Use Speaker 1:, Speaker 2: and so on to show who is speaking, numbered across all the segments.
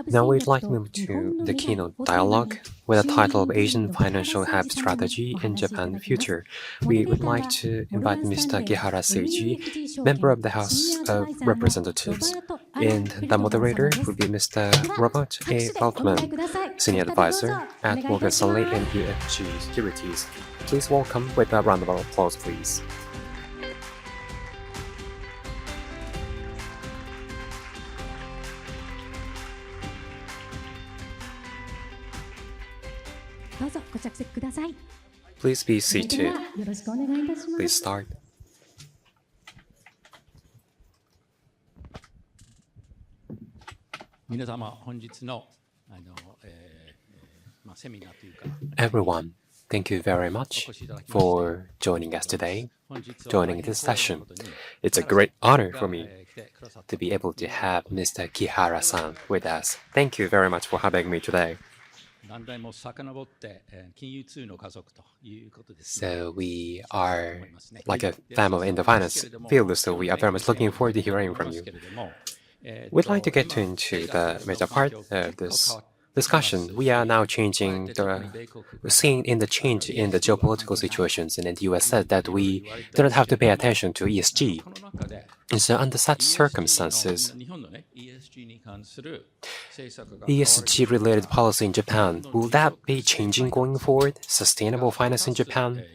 Speaker 1: Now we'd like to move to the keynote dialogue with the title of Asian Financial Hub Strategy in Japan Future. We would like to invite Mr. KIHARA Seiji, member of the House of Representatives, and the moderator will be Mr. Robert A. Altman, Senior Advisor at Morgan Stanley and UFG Securities. Please welcome with a round of applause, please. Please be seated. Please start.
Speaker 2: 皆様、本日のセミナーというか
Speaker 1: Everyone, thank you very much for joining us today, joining this session. It's a great honor for me to be able to have Mr. Kihara-san with us. Thank you very much for having me today.
Speaker 2: 何代も遡って金融通の家族ということです。
Speaker 1: So we are like a family in the finance field, so we are very much looking forward to hearing from you. We'd like to get into the major part of this discussion. We are now seeing in the change in the geopolitical situations, and the US said that we don't have to pay attention to ESG. And so under such circumstances, ESG-related policy in Japan, will that be changing going forward? Sustainable finance in Japan?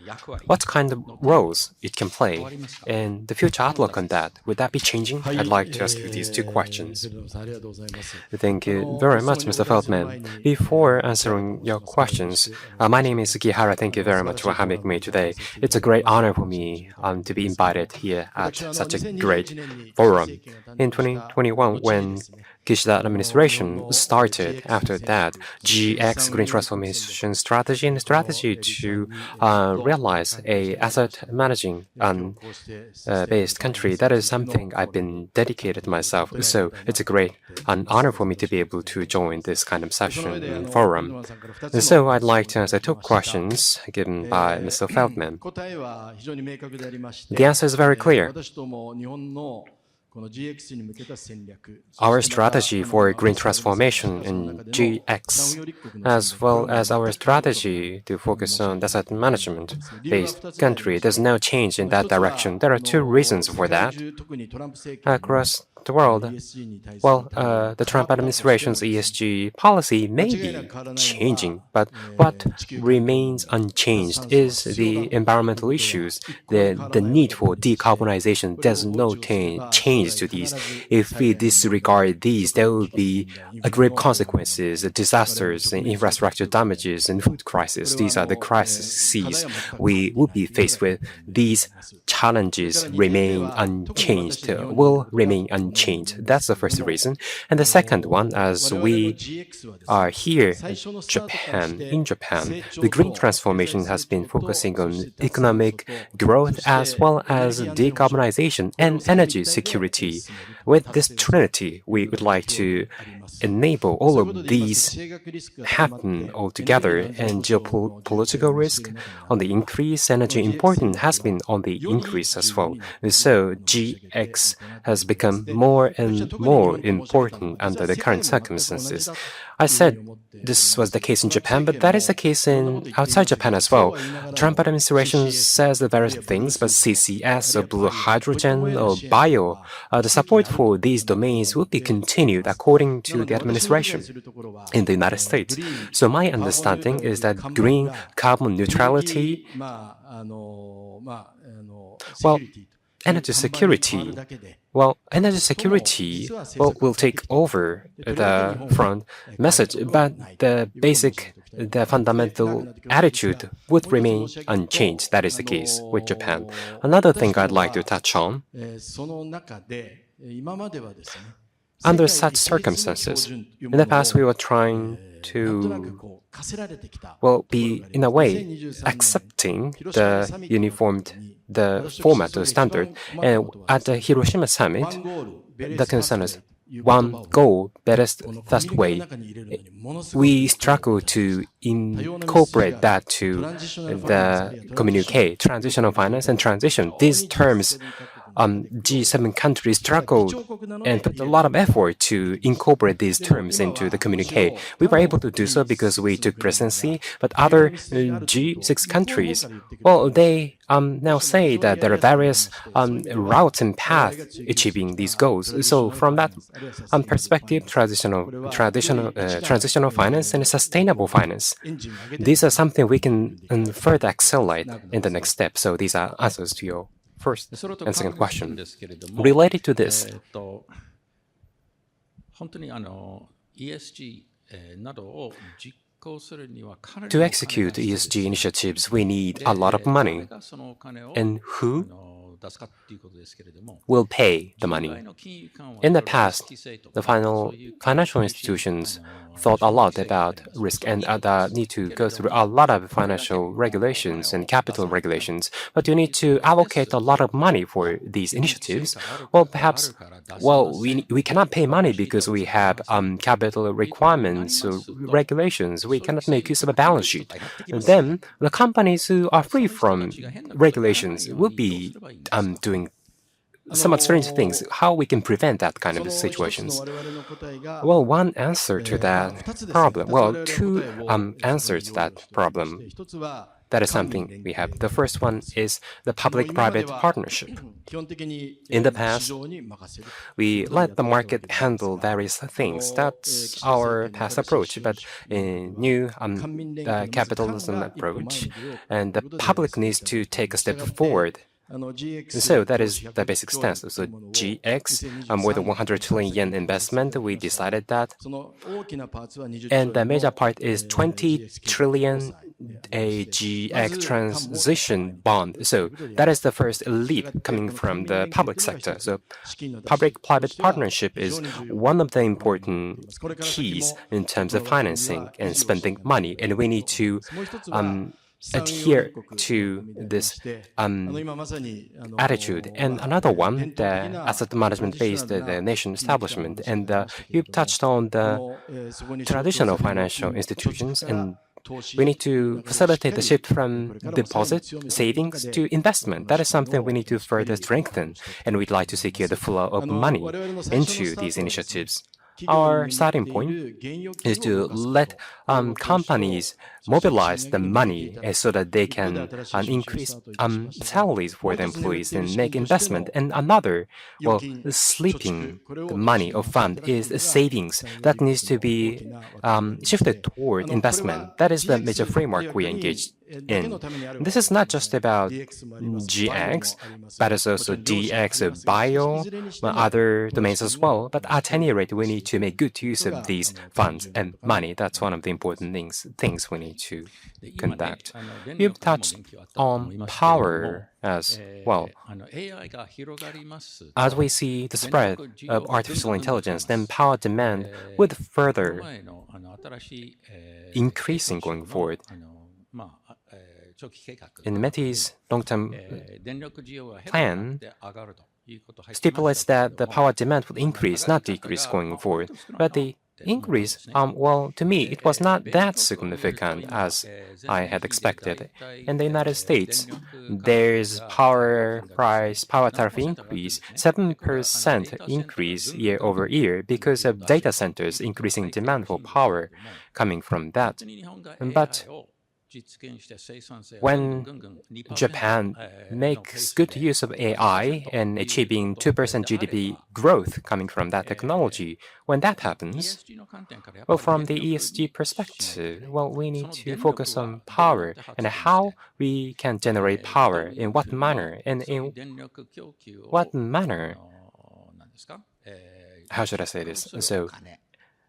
Speaker 1: What kind of roles it can play? And the future outlook on that, would that be changing? I'd like to ask you these two questions. Thank you very much, Mr. Feldman. Before answering your questions, my name is Kihara. Thank you very much for having me today. It's a great honor for me to be invited here at such a great forum. In 2021, when Kishida administration started, after that, GX Green Transformation Strategy and strategy to realize a asset managing based country. That is something I've been dedicated myself. So it's a great honor for me to be able to join this kind of session and forum. And so I'd like to answer two questions given by Mr. Feldman. The answer is very clear. Our strategy for green transformation in GX, as well as our strategy to focus on asset management-based country, there's no change in that direction. There are two reasons for that. Across the world, well, the Trump administration's ESG policy may be changing, but what remains unchanged is the environmental issues. The need for decarbonization does not change to these. If we disregard these, there will be grave consequences, disasters, and infrastructure damages, and food crisis. These are the crises we will be faced with. These challenges remain unchanged, will remain unchanged. That's the first reason. And the second one, as we are here in Japan, the green transformation has been focusing on economic growth as well as decarbonization and energy security. With this trinity, we would like to enable all of these happen all together, and geopolitical risk on the increase, energy importance has been on the increase as well. So GX has become more and more important under the current circumstances. I said this was the case in Japan, but that is the case outside Japan as well. Trump administration says the various things, but CCS or blue hydrogen or bio, the support for these domains will be continued according to the administration in the United States. So my understanding is that green carbon neutrality, energy security will take over the front message, but the fundamental attitude would remain unchanged. That is the case with Japan. Another thing I'd like to touch on, under such circumstances, in the past we were trying to, be in a way accepting the format or standard. And at the Hiroshima summit, the concern is one goal, best way. We struggle to incorporate that to the communique, transitional finance and transition. These terms G7 countries struggled and put a lot of effort to incorporate these terms into the communique. We were able to do so because we took presidency, but other G6 countries, well, they now say that there are various routes and paths achieving these goals. So from that perspective, transitional finance and sustainable finance, these are something we can further accelerate in the next step. So these are answers to your first and second question. Related to this,
Speaker 2: 本当にESG などを実行するにはかなり
Speaker 1: to execute ESG initiatives, we need a lot of money. And who will pay the money? In the past, the financial institutions thought a lot about risk and need to go through a lot of financial regulations and capital regulations. But you need to allocate a lot of money for these initiatives. Well, perhaps, we cannot pay money because we have capital requirements or regulations. We cannot make use of a balance sheet. Then the companies who are free from regulations will be doing somewhat strange things. How we can prevent that kind of situations? Well, one answer to that problem. Well, two answers to that problem. That is something we have. The first one is the public-private partnership. In the past, we let the market handle various things. That's our past approach. But in new capitalism approach, and the public needs to take a step forward. So that is the basic stance. So GX, more than 100 trillion yen investment, we decided that. And the major part is 20 trillion a GX transition bond. So that is the first leap coming from the public sector. So public-private partnership is one of the important keys in terms of financing and spending money. And we need to adhere to this attitude. And another one, the asset management-based the nation establishment. And you touched on the traditional financial institutions, and we need to facilitate the shift from deposit savings to investment. That is something we need to further strengthen, and we'd like to secure the flow of money into these initiatives. Our starting point is to let companies mobilize the money so that they can increase salaries for the employees and make investment. And another, sleeping the money of fund is savings that needs to be shifted toward investment. That is the major framework we engaged in. This is not just about GX, but it's also DX, bio, other domains as well. But at any rate, we need to make good use of these funds and money. That's one of the important things we need to conduct. You've touched on power as well. As we see the spread of artificial intelligence, then power demand would further increasing going forward. In METI's long-term plan stipulates that the power demand will increase, not decrease going forward. But the increase, to me, it was not that significant as I had expected. In the United States, there's power tariff increase, 7% increase year over year because of data centers increasing demand for power coming from that. But when Japan makes good use of AI and achieving 2% GDP growth coming from that technology, when that happens, from the ESG perspective, we need to focus on power and how we can generate power, in what manner, and in what manner, how should I say this? So,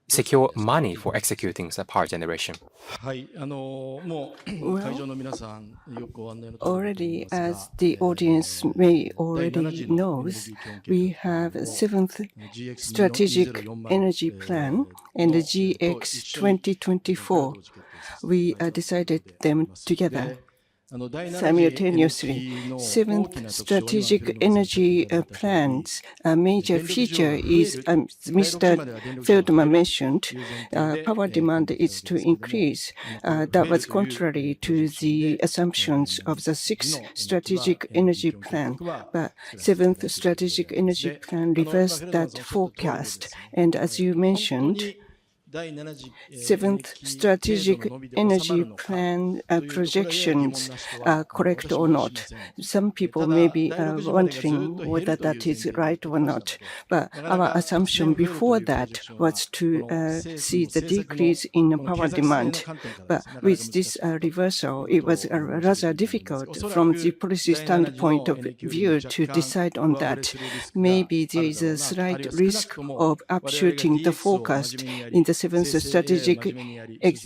Speaker 1: secure money for executing the power generation.
Speaker 3: Already, as the audience may already knows, we have a 7th strategic energy plan and the GX 2024. We decided them together. simultaneously. Seventh strategic energy plan's major feature is, Mr. Feldman mentioned, power demand is to increase. That was contrary to the assumptions of the sixth strategic energy plan. But seventh strategic energy plan reversed that forecast. And as you mentioned, seventh strategic energy plan projections are correct or not. Some people may be wondering whether that is right or not. But our assumption before that was to see the decrease in power demand. But with this reversal, it was rather difficult from the policy standpoint of view to decide on that. Maybe there is a slight risk of upshooting the forecast in the seventh strategic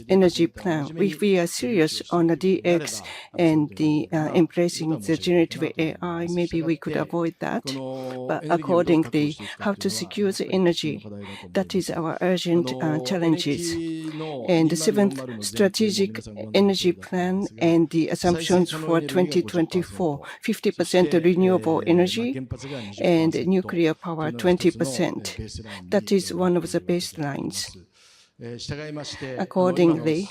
Speaker 3: energy plan. If we are serious on the DX and the embracing the generative AI, maybe we could avoid that. But accordingly, how to secure the energy, that is our urgent challenges. And the seventh strategic energy plan and the assumptions for 2024, 50% renewable energy and nuclear power 20%. That is one of the baselines. Accordingly,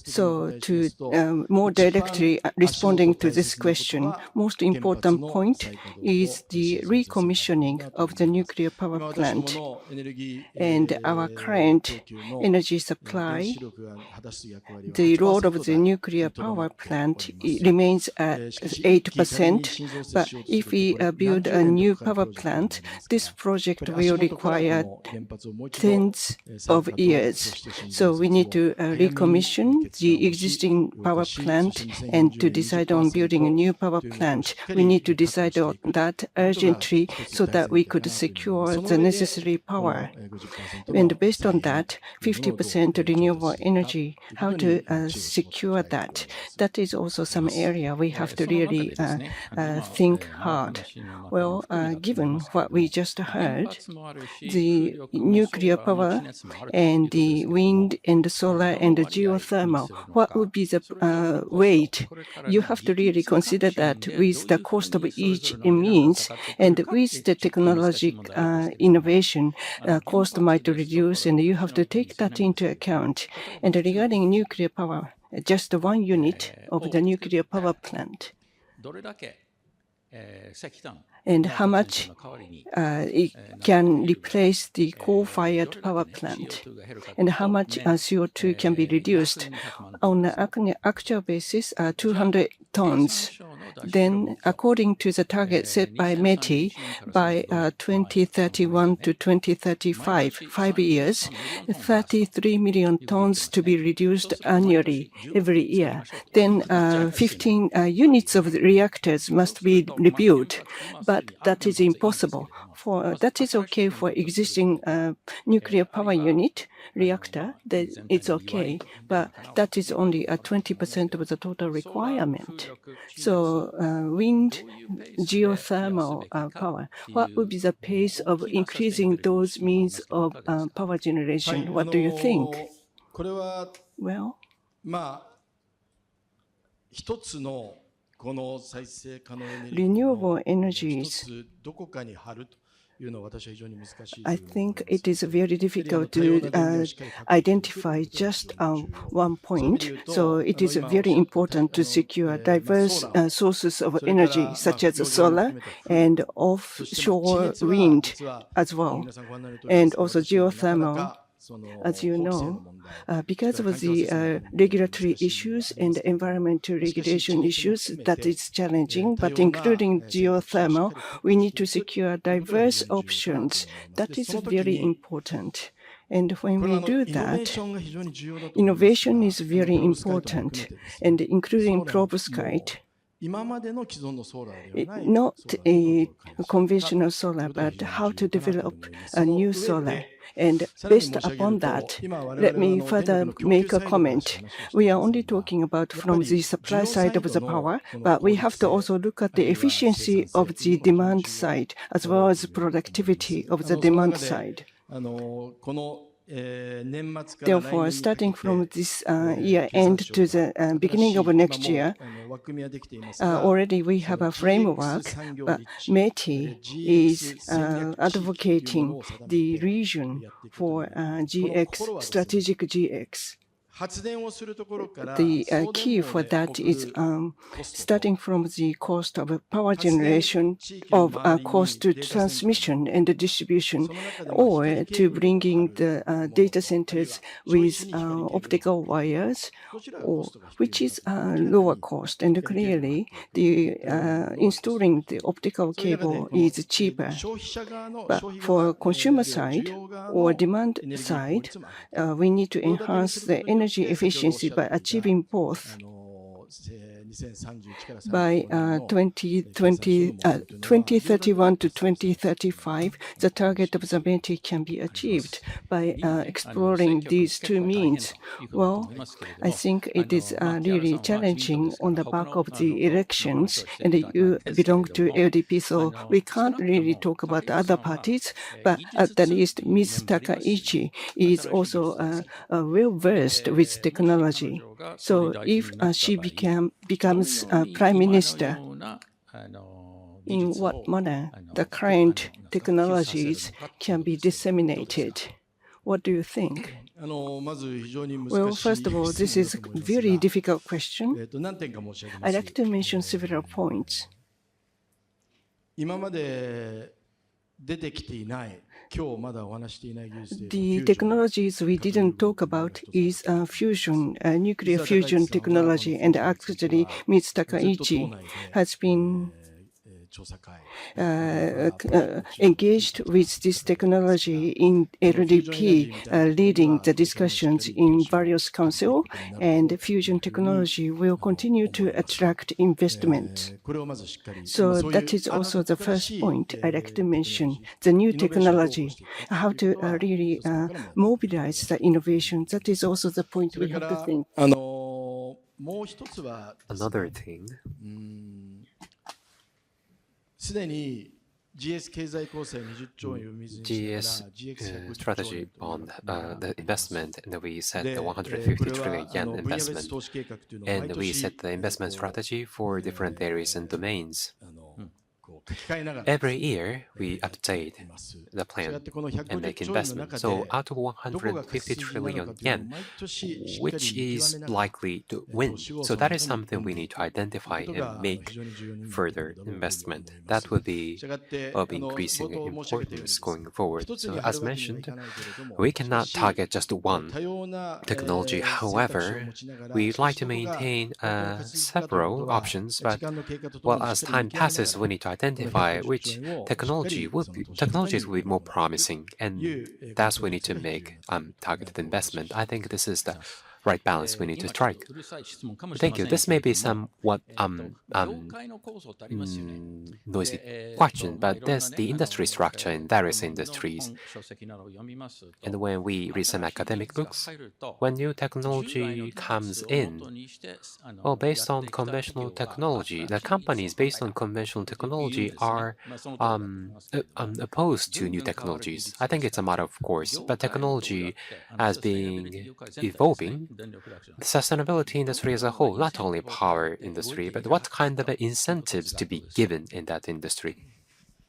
Speaker 3: so to more directly responding to this question, most important point is the recommissioning of the nuclear power plant and our current energy supply. The role of the nuclear power plant remains at 8%, but if we build a new power plant, this project will require tens of years. So we need to recommission the existing power plant, and to decide on building a new power plant, we need to decide on that urgently so that we could secure the necessary power. And based on that, 50% renewable energy, how to secure that? That is also some area we have to really think hard. Well, given what we just heard, the nuclear power and the wind and the solar and the geothermal, what would be the weight? You have to really consider that with the cost of each means, and with the technology innovation, cost might reduce, and you have to take that into account. And regarding nuclear power, just one unit of the nuclear power plant, and how much it can replace the coal-fired power plant, and how much CO2 can be reduced. On an actual basis, 200 tons. Then, according to the target set by METI, by 2031 to 2035, 5 years, 33 million tons to be reduced annually, every year. Then 15 units of the reactors must be rebuilt. But that is impossible. That is okay for existing nuclear power unit reactor. It's okay, but that is only 20% of the total requirement. So wind, geothermal power. What would be the pace of increasing those means of power generation? What do you think? Well, renewable energies, I think it is very difficult to identify just one point. So it is very important to secure diverse sources of energy, such as solar and offshore wind as well, and also geothermal. As you know, because of the regulatory issues and environmental regulation issues, that is challenging, but including geothermal, we need to secure diverse options. That is very important. And when we do that, innovation is very important, and including perovskite, not a conventional solar, but how to develop a new solar. And based upon that, let me further make a comment. We are only talking about from the supply side of the power, but we have to also look at the efficiency of the demand side, as well as productivity of the demand side. Therefore, starting from this year end to the beginning of next year, already we have a framework, but METI is advocating the region for GX, strategic GX. The key for that is starting from the cost of power generation, of cost to transmission and the distribution, or to bringing the data centers with optical wires, which is lower cost. And clearly, installing the optical cable is cheaper. But for consumer side or demand side, we need to enhance the energy efficiency by achieving both. By 2031 to 2035, the target of the METI can be achieved by exploring these two means. Well, I think it is really challenging on the back of the elections, and you belong to LDP, so we can't really talk about other parties, but at the least Ms. Takaichi is also well-versed with technology. So if she becomes Prime Minister, in what manner the current technologies can be disseminated? What do you think? Well, first of all, this is a very difficult question. I'd like to mention several points. The technologies we didn't talk about is fusion, nuclear fusion technology, and actually Ms. Takaichi has been engaged with this technology in LDP, leading the discussions in various councils, and fusion technology will continue to attract investment. So that is also the first point I'd like to mention, the new technology, how to really mobilize the innovation. That is also the point we have to think.
Speaker 1: Another thing, GS strategy on the investment, and we set the 150 trillion yen investment, and we set the investment strategy for different areas and domains. Every year, we update the plan and make investment. So out of 150 trillion yen, which is likely to win? So that is something we need to identify and make further investment. That will be of increasing importance going forward. So as mentioned, we cannot target just one technology. However, we'd like to maintain several options, but well, as time passes, we need to identify which technologies will be more promising, and that's we need to make targeted investment. I think this is the right balance we need to strike. Thank you. This may be somewhat noisy question, but there's the industry structure in various industries. And when we read some academic books, when new technology comes in, well, based on conventional technology, the companies based on conventional technology are opposed to new technologies. I think it's a matter of course, but technology as being evolving, the sustainability industry as a whole, not only power industry, but what kind of incentives to be given in that industry?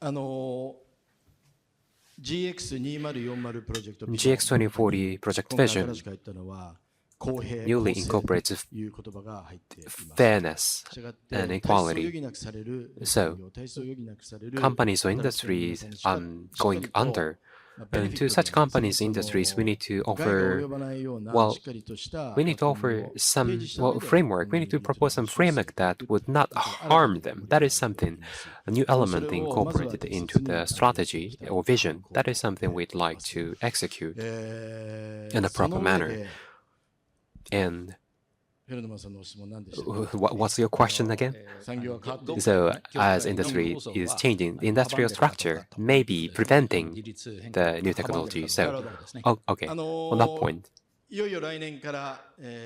Speaker 1: GX 2040 project vision newly incorporates fairness and equality. So companies or industries going under, and to such companies, industries, we need to offer, well, we need to offer some framework. We need to propose some framework that would not harm them. That is something, a new element incorporated into the strategy or vision. That is something we'd like to execute in a proper manner. And what's your question again? So, as industry is changing, the industrial structure may be preventing the new technology. So, okay, on that point,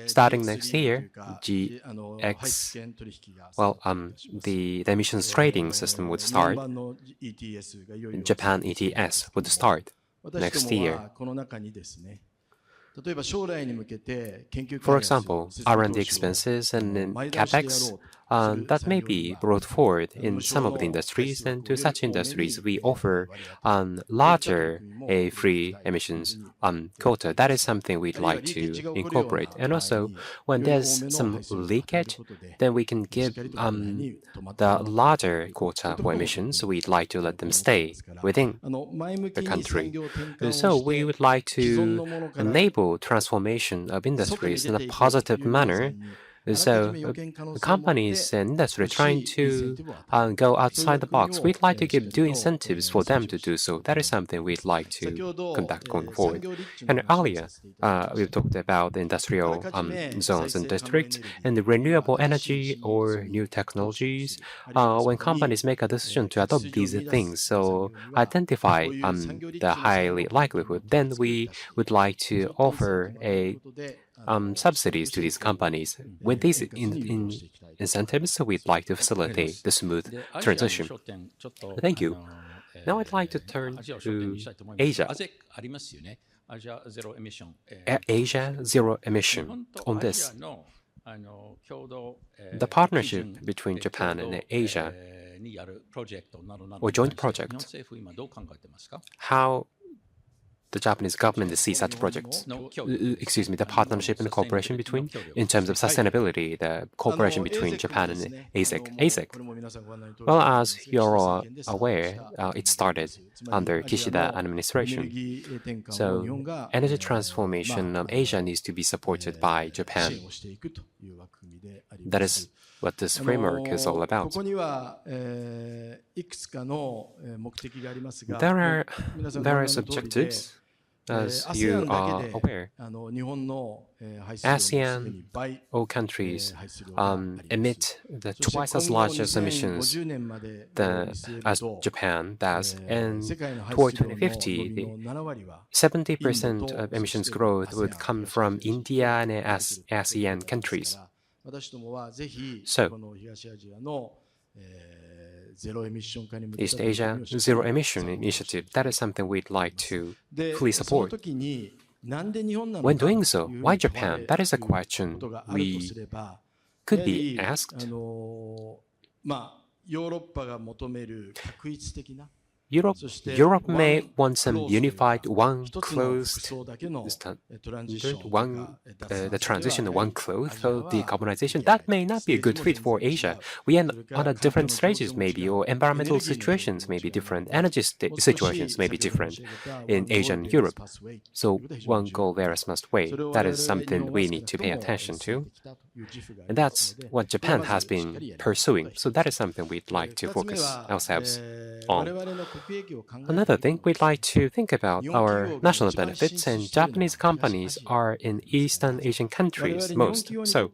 Speaker 1: starting next year, GX, well, the emissions trading system would start. Japan ETS would start. next year. For example, R&D expenses and capex that may be brought forward in some of the industries, and to such industries we offer larger free emissions quota. That is something we'd like to incorporate. And also, when there's some leakage, then we can give the larger quota for emissions. We'd like to let them stay within the country. So we would like to enable transformation of industries in a positive manner. So companies and industry trying to go outside the box, we'd like to give due incentives for them to do so. That is something we'd like to conduct going forward. And earlier, we've talked about the industrial zones and districts and the renewable energy or new technologies. When companies make a decision to adopt these things, so identify the highly likelihood, then we would like to offer subsidies to these companies. With these incentives, we'd like to facilitate the smooth transition. Thank you. Now I'd like to turn to Asia. Asia zero emission. On this, the partnership between Japan and Asia, or joint project, how the Japanese government sees such projects. The partnership and cooperation between, in terms of sustainability, the cooperation between Japan and ASEC. ASEC, well, as you're all aware, it started under Kishida administration. So energy transformation of Asia needs to be supported by Japan. That is what this framework is all about. There are various objectives, as you are aware. ASEAN, all countries emit twice as large as emissions as Japan does, and toward 2050, 70% of emissions growth would come from India and ASEAN countries. So, East Asia Zero Emission Initiative, that is something we'd like to fully support. When doing so, why Japan? That is a question we could be asked. Europe may want some unified, one closed standard, the transition of one closed for decarbonization. That may not be a good fit for Asia. We are on a different stages maybe, or environmental situations may be different, energy situations may be different in Asia and Europe. So one goal varies must way. That is something we need to pay attention to. And that's what Japan has been pursuing. So that is something we'd like to focus ourselves on. Another thing, we'd like to think about our national benefits, and Japanese companies are in Eastern Asian countries most. So,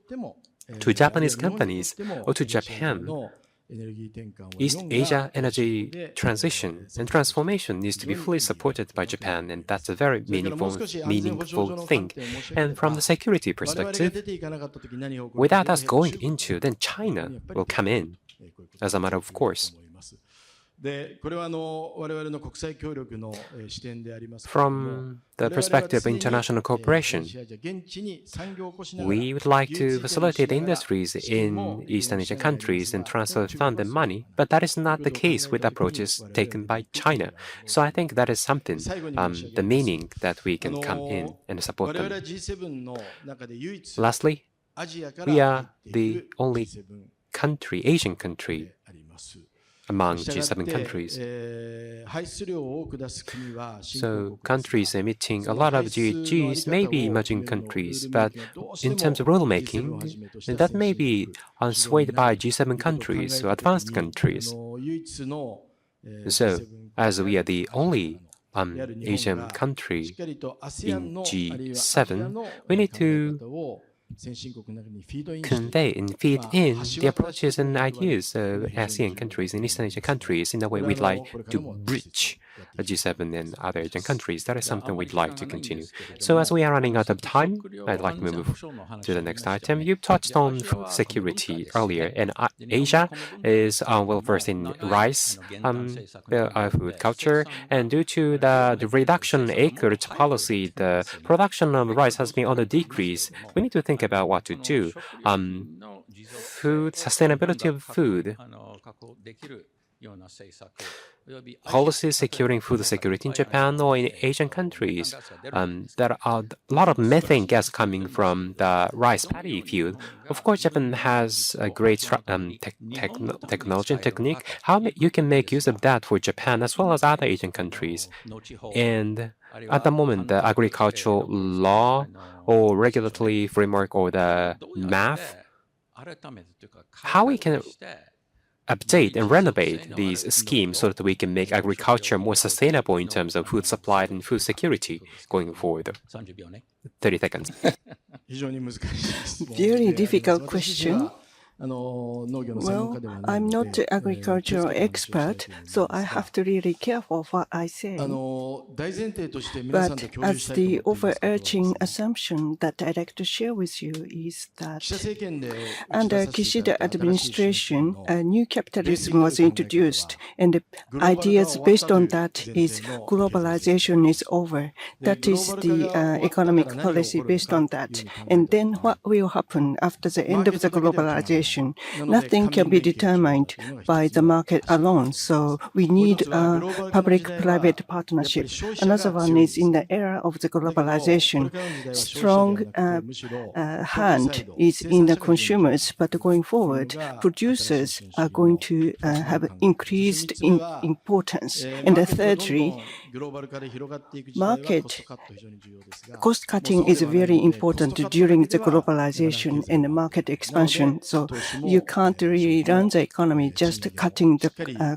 Speaker 1: to Japanese companies or to Japan, East Asia energy transition and transformation needs to be fully supported by Japan, and that's a very meaningful thing. And from the security perspective, without us going into, then China will come in as a matter of course. From the perspective of international cooperation, we would like to facilitate the industries in Eastern Asian countries and transfer fund and money, but that is not the case with approaches taken by China. So I think that is something, the meaning that we can come in and support them. Lastly, we are the only country, Asian country, among G7 countries. So countries emitting a lot of GHGs may be emerging countries, but in terms of rulemaking, that may be swayed by G7 countries or advanced countries. So, as we are the only Asian country in G7, we need to convey and feed in the approaches and ideas of ASEAN countries and Eastern Asian countries in a way we'd like to bridge G7 and other Asian countries. That is something we'd like to continue. So as we are running out of time, I'd like to move to the next item. You touched on food security earlier, and Asia is well versed in rice food culture, and due to the reduction acreage policy, the production of rice has been on the decrease. We need to think about what to do. Sustainability of food. Policies securing food security in Japan or in Asian countries. There are a lot of methane gas coming from the rice paddy field. Of course, Japan has a great technology and technique. How you can make use of that for Japan as well as other Asian countries. And at the moment, the agricultural law or regulatory framework or the math, how we can update and renovate these schemes so that we can make agriculture more sustainable in terms of food supply and food security going forward. 30 seconds.
Speaker 3: Very difficult question. Well, I'm not an agricultural expert, so I have to really careful what I say. But as the overarching assumption that I'd like to share with you is that under Kishida administration, a new capitalism was introduced, and the ideas based on that is globalization is over. That is the economic policy based on that. And then what will happen after the end of the globalization? Nothing can be determined by the market alone, so we need a public-private partnership. Another one is in the era of the globalization, strong hand is in the consumers, but going forward, producers are going to have increased importance. And thirdly, market cost cutting is very important during the globalization and the market expansion. So you can't really run the economy just cutting the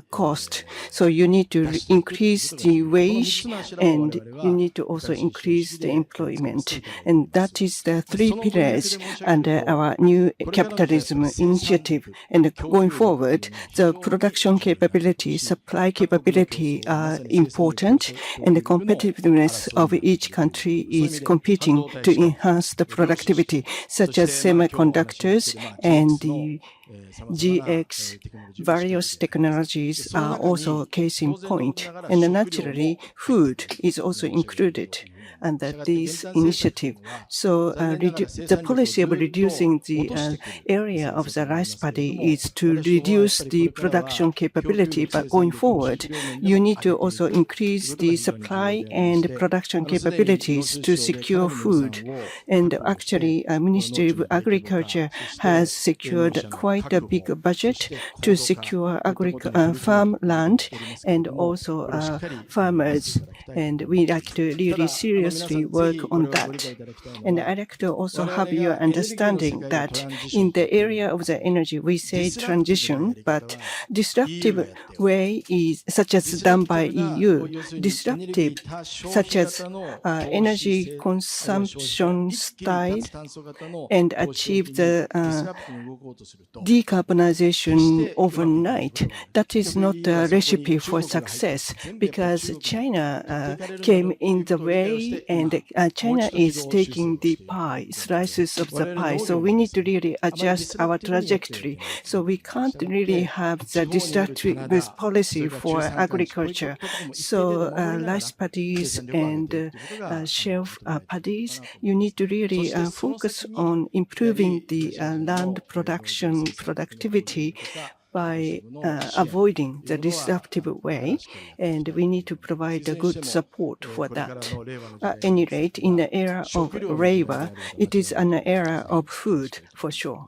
Speaker 3: cost. So you need to increase the wage and you need to also increase the employment. And that is the three pillars under our new capitalism initiative. And going forward, the production capability, supply capability are important, and the competitiveness of each country is competing to enhance the productivity, such as semiconductors and the GX. Various technologies are also a case in point, and naturally, food is also included under this initiative. So the policy of reducing the area of the rice paddy is to reduce the production capability, but going forward, you need to also increase the supply and production capabilities to secure food. And actually, Ministry of Agriculture has secured quite a big budget to secure farmland and also farmers. And we like to really seriously work on that. And I'd like to also have your understanding that in the area of the energy, we say transition, but disruptive way is such as done by EU, disruptive such as energy consumption style and achieve the decarbonization overnight. That is not a recipe for success because China came in the way and China is taking the pie, slices of the pie. So we need to really adjust our trajectory. So we can't really have the destructive policy for agriculture. So rice paddies and shelf paddies, you need to really focus on improving the land production productivity by avoiding the disruptive way, and we need to provide a good support for that. At any rate, in the era of Reiwa, it is an era of food for sure.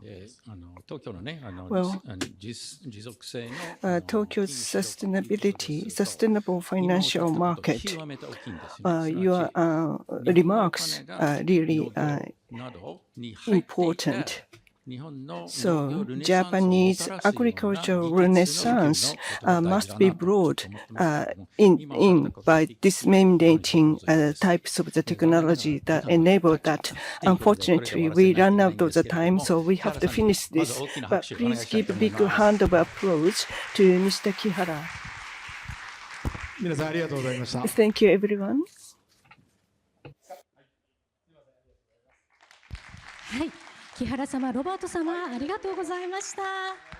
Speaker 3: Well, Tokyo's sustainable financial market, your remarks are really important. So Japanese agricultural renaissance must be brought in by disseminating types of the technology that enable that. Unfortunately, we run out of the time, so we have to finish this. But please give a big hand of applause to Mr. Kihara.
Speaker 4: 皆さんありがとうございました。
Speaker 3: Thank you, everyone.
Speaker 5: はい、木原様、ロバート様、ありがとうございました。